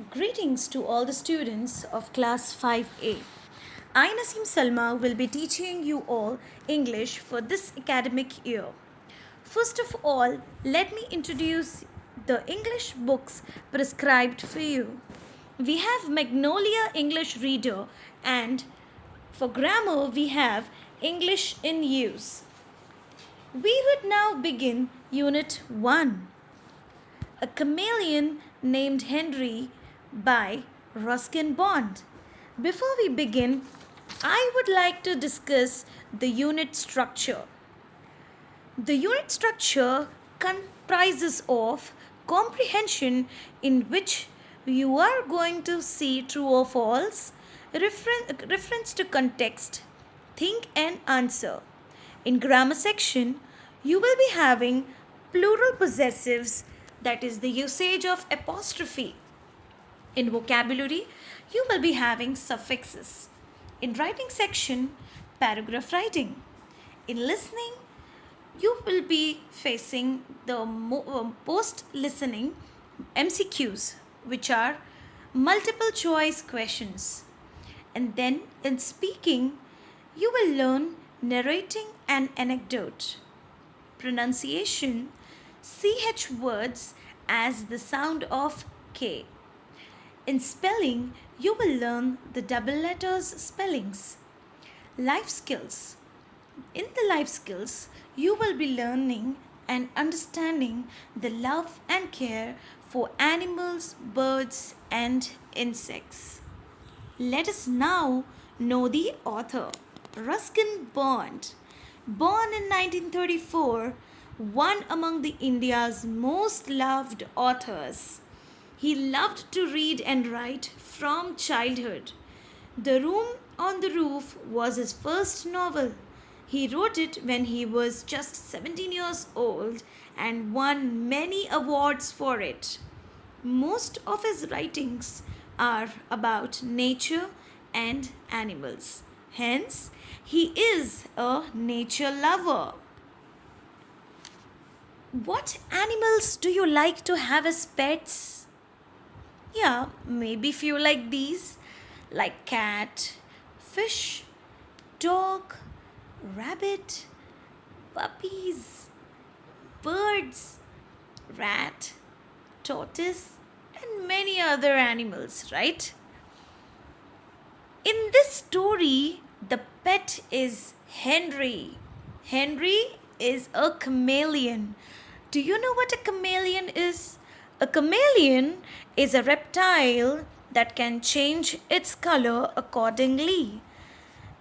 Greetings to all the students of class 5A. I, Naseem Salma, will be teaching you all English for this academic year. First of all, let me introduce the English books prescribed for you. We have Magnolia English Reader, and for grammar we have English in Use. We would now begin Unit 1. A Chameleon Named Henry by Ruskin Bond. Before we begin, I would like to discuss the unit structure. The unit structure comprises of comprehension, in which you are going to see true or false, reference to context, think and answer. In grammar section, you will be having plural possessives, that is the usage of apostrophe. In vocabulary, you will be having suffixes. In writing section, paragraph writing. In listening, you will be facing the post listening MCQs, which are multiple choice questions. And then in speaking, you will learn narrating an anecdote. Pronunciation, CH words as the sound of K. In spelling, you will learn the double letters spellings. Life skills. In the life skills, you will be learning and understanding the love and care for animals, birds, and insects. Let us now know the author. Ruskin Bond. Born in 1934, one among the India's most loved authors. He loved to read and write from childhood. The Room on the Roof was his first novel. He wrote it when he was just 17 years old and won many awards for it. Most of his writings are about nature and animals. Hence, he is a nature lover. What animals do you like to have as pets? Yeah, maybe few like these, like cat, fish, dog, rabbit, puppies, birds, rat, tortoise, and many other animals, right? In this story, the pet is Henry. Henry is a chameleon. Do you know what a chameleon is? A chameleon is a reptile that can change its color accordingly.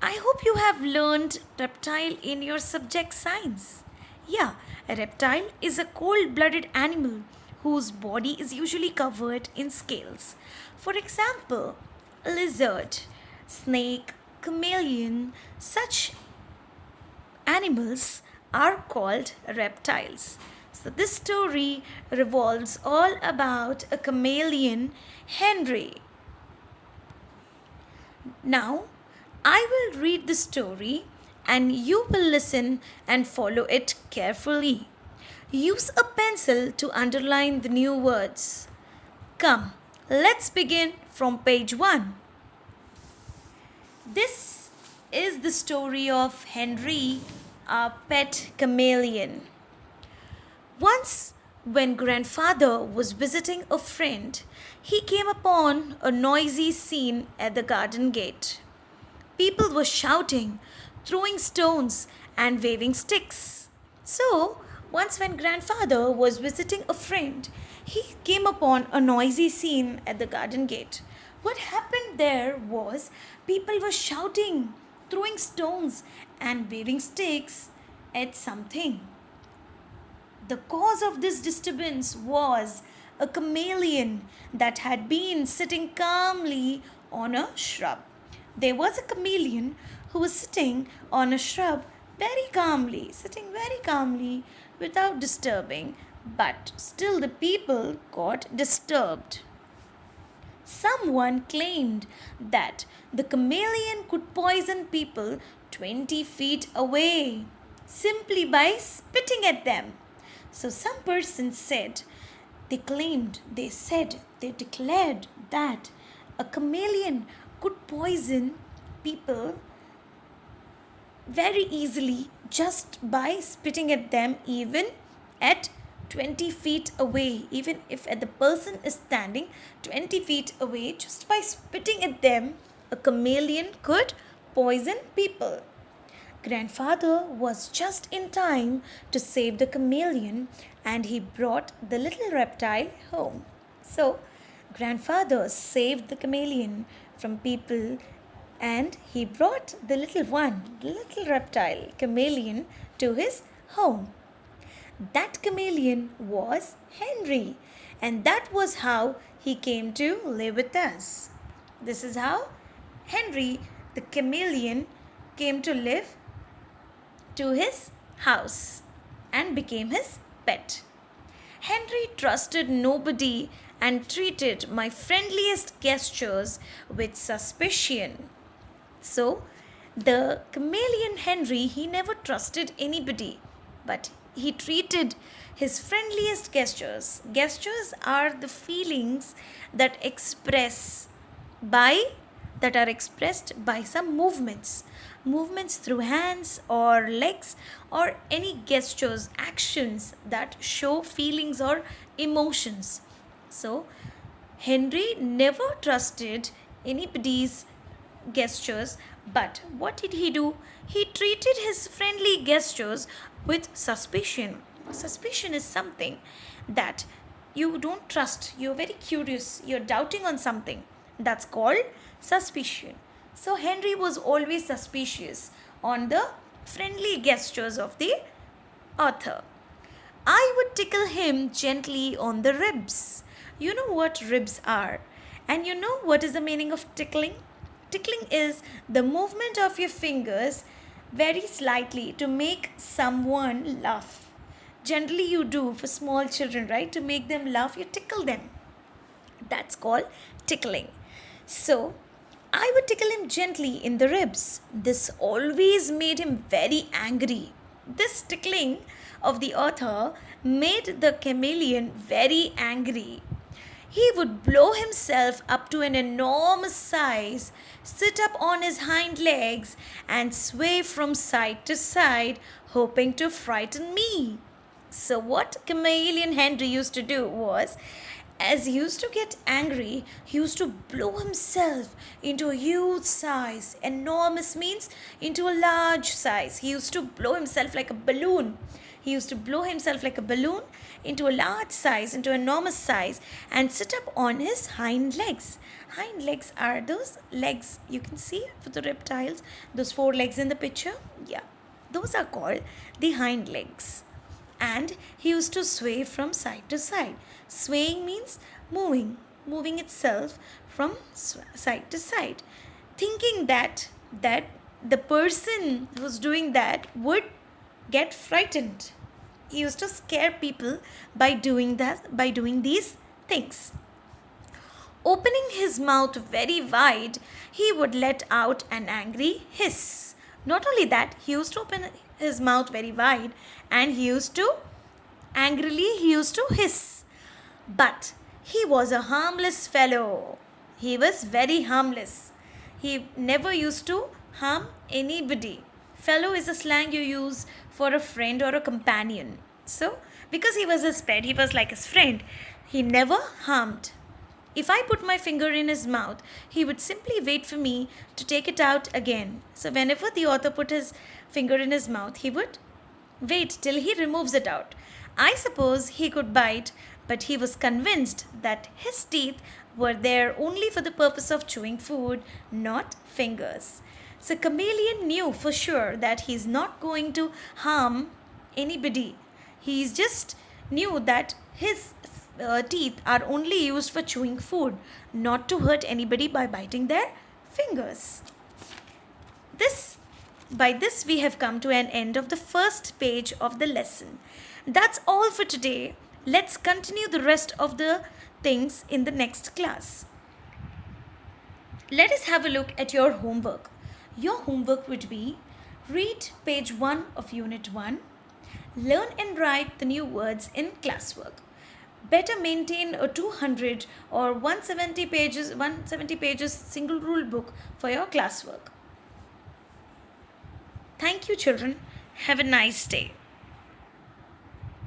I hope you have learned reptile in your subject science. Yeah, a reptile is a cold blooded animal whose body is usually covered in scales. For example, lizard, snake, chameleon, such animals are called reptiles. So this story revolves all about a chameleon, Henry. Now, I will read the story and you will listen and follow it carefully. Use a pencil to underline the new words. Come, let's begin from page 1. This is the story of Henry, our pet chameleon. Once, when grandfather was visiting a friend, he came upon a noisy scene at the garden gate. People were shouting, throwing stones, and waving sticks. So, once when grandfather was visiting a friend, he came upon a noisy scene at the garden gate. What happened there was people were shouting, throwing stones, and waving sticks at something. The cause of this disturbance was a chameleon that had been sitting calmly on a shrub. There was a chameleon who was sitting on a shrub sitting very calmly without disturbing, but still the people got disturbed. Someone claimed that the chameleon could poison people 20 feet away simply by spitting at them. So some person said, they declared that a chameleon could poison people very easily just by spitting at them, even at 20 feet away. Even if the person is standing 20 feet away, just by spitting at them, a chameleon could poison people. Grandfather was just in time to save the chameleon, and he brought the little reptile home. So, grandfather saved the chameleon from people, and he brought the little reptile, chameleon, to his home. That chameleon was Henry, and that was how he came to live with us. This is how Henry, the chameleon, came to live to his house and became his pet. Henry trusted nobody and treated my friendliest gestures with suspicion. So, the chameleon Henry, he never trusted anybody, but he treated his friendliest gestures. Gestures are the feelings that express by that are expressed by some movements through hands or legs, or any gestures, actions that show feelings or emotions. So Henry never trusted anybody's gestures, but what did he do? He treated his friendly gestures with suspicion. Suspicion is something that you don't trust, you're very curious, you're doubting on something. That's called suspicion. So Henry was always suspicious on the friendly gestures of the author. I would tickle him gently on the ribs. You know what ribs are? And you know what is the meaning of tickling? Tickling is the movement of your fingers very slightly to make someone laugh. Generally, you do for small children, right? To make them laugh, you tickle them. That's called tickling. So, I would tickle him gently in the ribs. This always made him very angry. This tickling of the author made the chameleon very angry. He would blow himself up to an enormous size, sit up on his hind legs, and sway from side to side, hoping to frighten me. So, what Chameleon Henry used to do was, as he used to get angry, he used to blow himself into a huge size. Enormous means into a large size. He used to blow himself like a balloon. He used to blow himself like a balloon into a large size, into an enormous size, and sit up on his hind legs. Hind legs are those legs you can see for the reptiles, those four legs in the picture. Yeah, those are called the hind legs. And he used to sway from side to side. Swaying means moving itself from side to side, thinking that the person who's doing that would get frightened. He used to scare people by doing these things. Opening his mouth very wide, he would let out an angry hiss. Not only that, he used to open his mouth very wide, and he used to hiss. But he was a harmless fellow. He was very harmless. He never used to harm anybody. Fellow is a slang you use for a friend or a companion. So, because he was his pet, he was like his friend, he never harmed. If I put my finger in his mouth, he would simply wait for me to take it out again. So, whenever the author put his finger in his mouth, he would wait till he removes it out. I suppose he could bite, but he was convinced that his teeth were there only for the purpose of chewing food, not fingers. So, Chameleon knew for sure that he's not going to harm anybody. He just knew that his teeth are only used for chewing food, not to hurt anybody by biting their fingers. By this, we have come to an end of the first page of the lesson. That's all for today. Let's continue the rest of the things in the next class. Let us have a look at your homework. Your homework would be read page 1 of Unit 1, learn and write the new words in classwork. Better maintain a 200 or 170 pages single rule book for your classwork. Thank you, children. Have a nice day.